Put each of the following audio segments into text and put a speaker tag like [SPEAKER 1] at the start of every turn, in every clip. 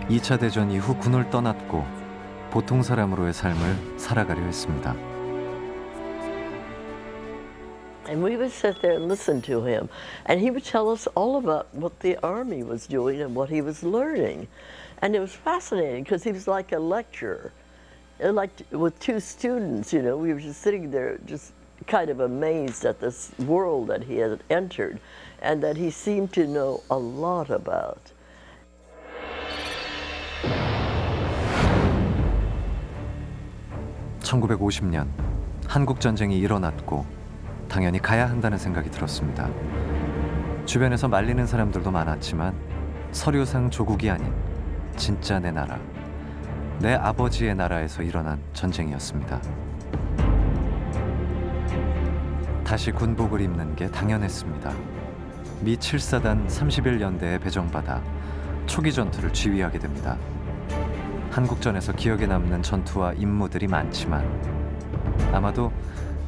[SPEAKER 1] 2차 대전 이후 군을 떠났고 보통 사람으로의 삶을 살아가려 했습니다.
[SPEAKER 2] And we would sit there and listen to him. And he would tell us all about what the Army was doing and what he was learning. And it was fascinating because he was like a lecturer. And like with two students, you know, we were just sitting there just kind of amazed at this world that he had entered and that he seemed to know a lot about.
[SPEAKER 1] (1950년) 한국 전쟁이 일어났고 당연히 가야 한다는 생각이 들었습니다. 주변에서 말리는 사람들도 많았지만 서류상 조국이 아닌 진짜 내 나라, 내 아버지의 나라에서 일어난 전쟁이었습니다. 다시 군복을 입는 게 당연했습니다. 미 7사단 31연대에 배정받아 초기 전투를 지휘하게 됩니다. 한국전에서 기억에 남는 전투와 임무들이 많지만 아마도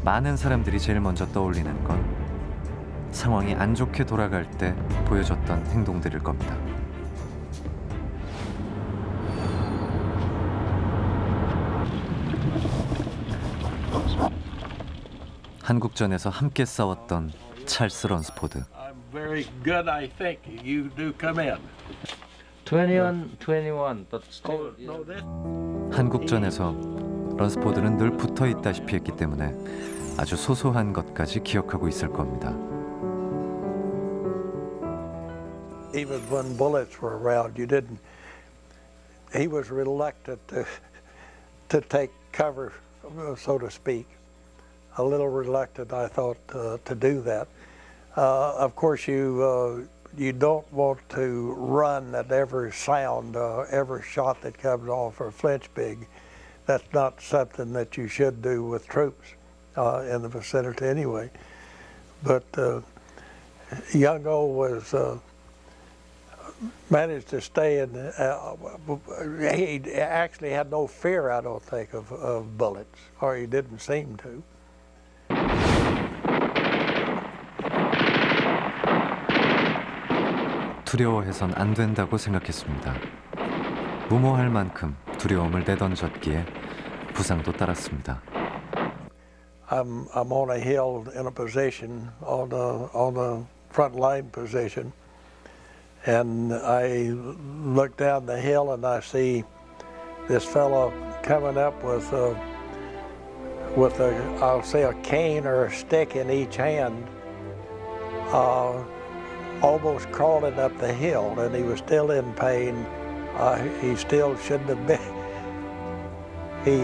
[SPEAKER 1] 많은 사람들이 제일 먼저 떠올리는 건 상황이 안 좋게 돌아갈 때 보여줬던 행동들일 겁니다. 한국전에서 함께 싸웠던 찰스 런스포드.
[SPEAKER 3] I'm very good, I think. You do come in.
[SPEAKER 4] 21, but still.
[SPEAKER 3] No, this.
[SPEAKER 1] 한국전에서 런스포드는 늘 붙어 있다시피 했기 때문에 아주 소소한 것까지 기억하고 있을 겁니다.
[SPEAKER 5] Even when bullets were around, you didn't. He was reluctant to take cover, so to speak. A little reluctant, I thought, to do that. Of course, you don't want to run at every sound, every shot that comes off or flinch big. That's not something that you should do with troops in the vicinity anyway. But Young-O was managed to stay in. He actually had no fear, I don't think, of bullets, or he didn't seem to.
[SPEAKER 1] 두려워해선 안 된다고 생각했습니다. 무모할 만큼 두려움을 내던졌기에 부상도 따랐습니다.
[SPEAKER 5] I'm on a hill in a position on the front line position, and I look down the hill and I see this fellow coming up with a I'll say a cane or a stick in each hand, almost crawling up the hill, and he was still in pain. He still shouldn't have been. He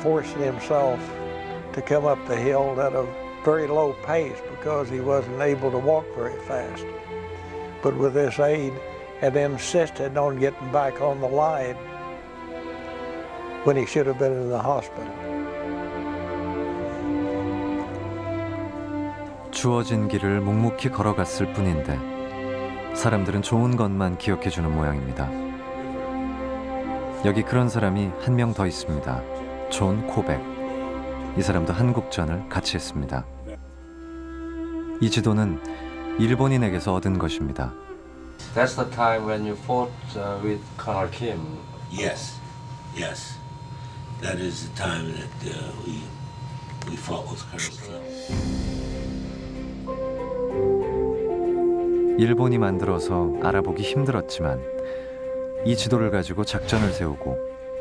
[SPEAKER 5] forcing himself to come up the hill at a very low pace because he wasn't able to walk very fast. But with this aid, and insisted on getting back on the line when he should have been in the hospital.
[SPEAKER 1] 주어진 길을 묵묵히 걸어갔을 뿐인데 사람들은 좋은 것만 기억해주는 모양입니다. 여기 그런 사람이 한 명 더 있습니다. 존 코백. 이 사람도 한국전을 같이 했습니다. 이 지도는 일본인에게서 얻은 것입니다.
[SPEAKER 4] That's the time when you fought with Colonel Kim.
[SPEAKER 6] Yes, yes. That is the time that we fought with Colonel Kim.
[SPEAKER 1] 일본이 만들어서 알아보기 힘들었지만 이 지도를 가지고 작전을 세우고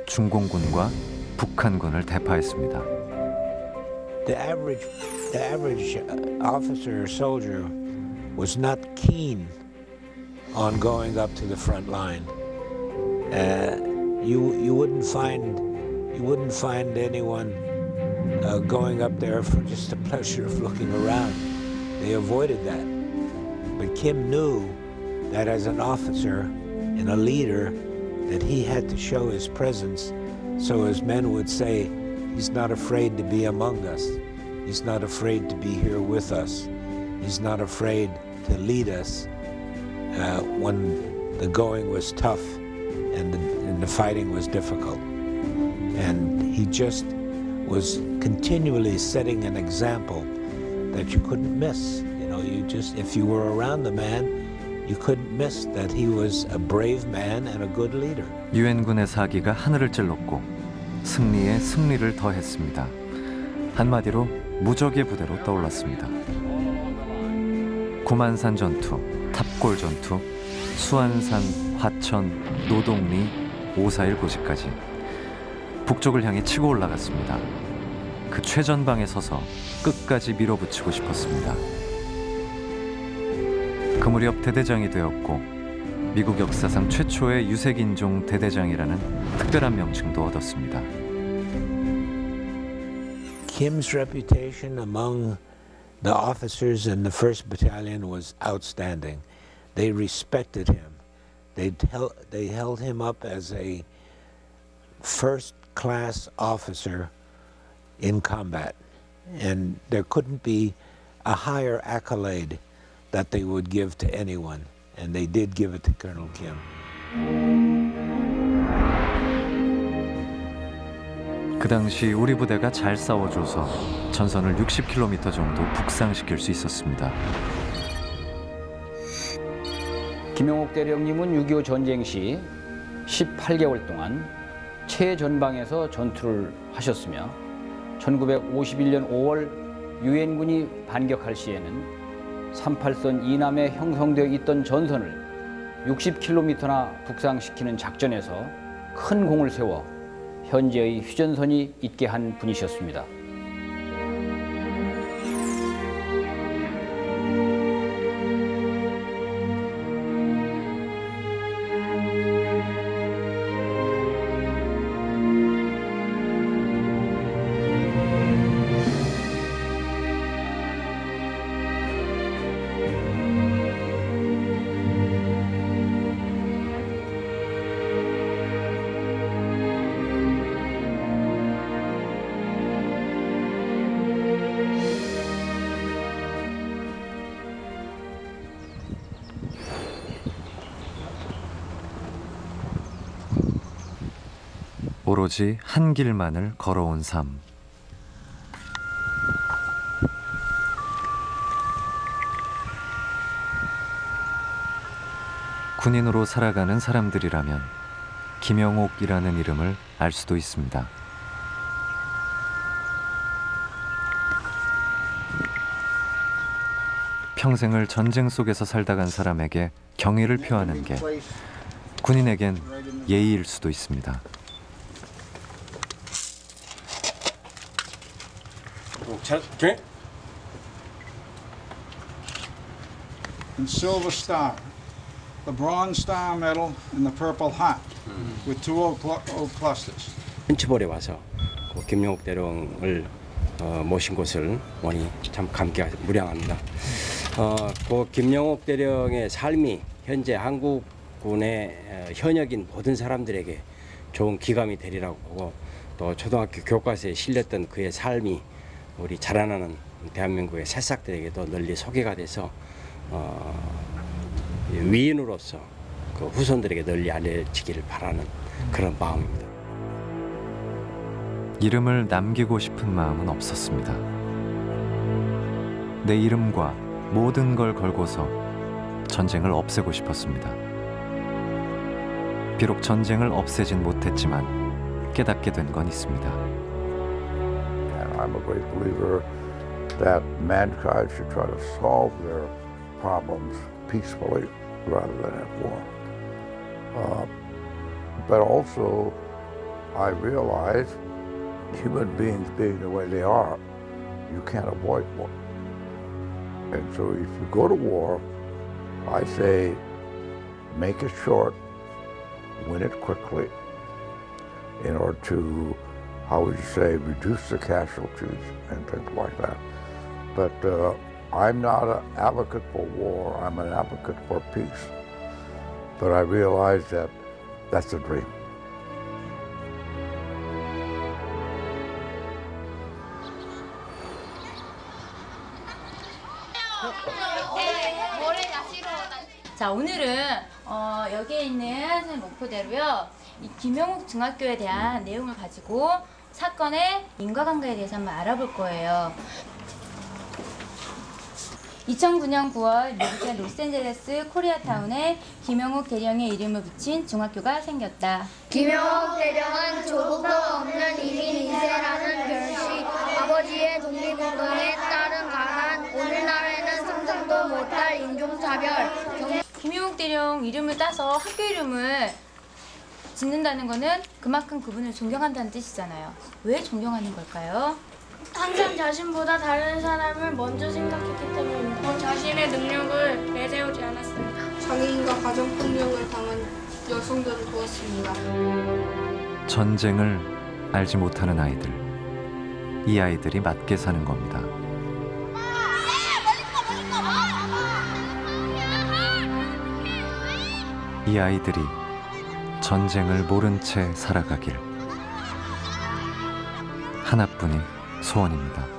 [SPEAKER 1] 중공군과 북한군을 대파했습니다.
[SPEAKER 7] The average officer or soldier was not keen on going up to the front line. You wouldn't find anyone going up there for just the pleasure of looking around. They avoided that. But Kim knew that as an officer and a leader that he had to show his presence so his men would say, he's not afraid to be among us. He's not afraid to be here with us. He's not afraid to lead us when the going was tough and the fighting was difficult. And he just was continually setting an example that you couldn't miss. You know, if you were around the man, You couldn't miss that he was a brave man and a good leader.
[SPEAKER 1] 유엔군의 사기가 하늘을 찔렀고 승리에 승리를 더했습니다. 한마디로 무적의 부대로 떠올랐습니다. 구만산 전투, 탑골 전투, 수안산, 화천, 노동리, 5.4.1 고지까지 북쪽을 향해 치고 올라갔습니다. 그 최전방에 서서 끝까지 밀어붙이고 싶었습니다. 그 무렵 대대장이 되었고 미국 역사상 최초의 유색인종 대대장이라는 특별한 명칭도 얻었습니다.
[SPEAKER 7] Kim's reputation among the officers in the 1st Battalion was outstanding. They respected him. They held him up as a first-class officer in combat. And there couldn't be a higher accolade that they would give to anyone. And they did give it to Colonel Kim.
[SPEAKER 1] 그 당시 우리 부대가 잘 싸워줘서 전선을 60km 정도 북상시킬 수 있었습니다.
[SPEAKER 8] 김영옥 대령님은 6.25 전쟁 시 18개월 동안 최전방에서 전투를 하셨으며 1951년 5월 유엔군이 반격할 시에는 38선 이남에 형성되어 있던 전선을 60km나 북상시키는 작전에서 큰 공을 세워 현재의 휴전선이 있게 한 분이셨습니다.
[SPEAKER 1] 오로지 한 길만을 걸어온 삶. 군인으로 살아가는 사람들이라면 김영옥이라는 이름을 알 수도 있습니다. 평생을 전쟁 속에서 살다 간 사람에게 경의를 표하는 게 군인에겐 예의일 수도 있습니다.
[SPEAKER 9] And Silver Star, the Bronze Star Medal, and the Purple Heart, with 2 old clusters.
[SPEAKER 10] 펜치볼에 와서 그 김영옥 대령을 모신 곳을 보니 참 감개가 무량합니다. 그 김영옥 대령의 삶이 현재 한국군의 현역인 모든 사람들에게 좋은 기감이 되리라고 보고, 또 초등학교 교과서에 실렸던 그의 삶이 우리 자라나는 대한민국의 새싹들에게도 널리 소개가 돼서 위인으로서 그 후손들에게 널리 알려지기를 바라는 그런 마음입니다.
[SPEAKER 1] 이름을 남기고 싶은 마음은 없었습니다. 내 이름과 모든 걸 걸고서 전쟁을 없애고 싶었습니다. 비록 전쟁을 없애진 못했지만 깨닫게 된 건 있습니다.
[SPEAKER 11] I'm a great believer that mankind should try to solve their problems peacefully rather than at war. But also, I realize human beings being the way they are, you can't avoid war. And so if you go to war, I say, make it short, win it quickly, in order to, how would you say, reduce the casualties and things like that. But I'm not an advocate for war, I'm an advocate for peace. But I realize that that's a dream.
[SPEAKER 12] 자, 오늘은 여기에 있는 선생님 목표대로요, 이 김영옥 중학교에 대한 내용을 가지고 사건의 인과관계에 대해서 한번 알아볼 거예요. 2009년 9월 미국의 로스앤젤레스 코리아타운에 김영욱 대령의 이름을 붙인 중학교가 생겼다.
[SPEAKER 13] 김영욱 대령은 조국도 없는 이민 2세라는 별시, 아버지의 독립운동에 따른 가난, 오늘날에는 상상도 못할 인종차별.
[SPEAKER 12] 김영욱 대령 이름을 따서 학교 이름을 짓는다는 거는 그만큼 그분을 존경한다는 뜻이잖아요. 왜 존경하는 걸까요?
[SPEAKER 13] 항상 자신보다 다른 사람을 먼저 생각했기 때문입니다. 자신의 능력을 내세우지 않았습니다. 장애인과 가정폭력을 당한 여성들을 도왔습니다.
[SPEAKER 1] 전쟁을 알지 못하는 아이들. 이 아이들이 맞게 사는 겁니다. 이 아이들이 전쟁을 모른 채 살아가길. 하나뿐인 소원입니다.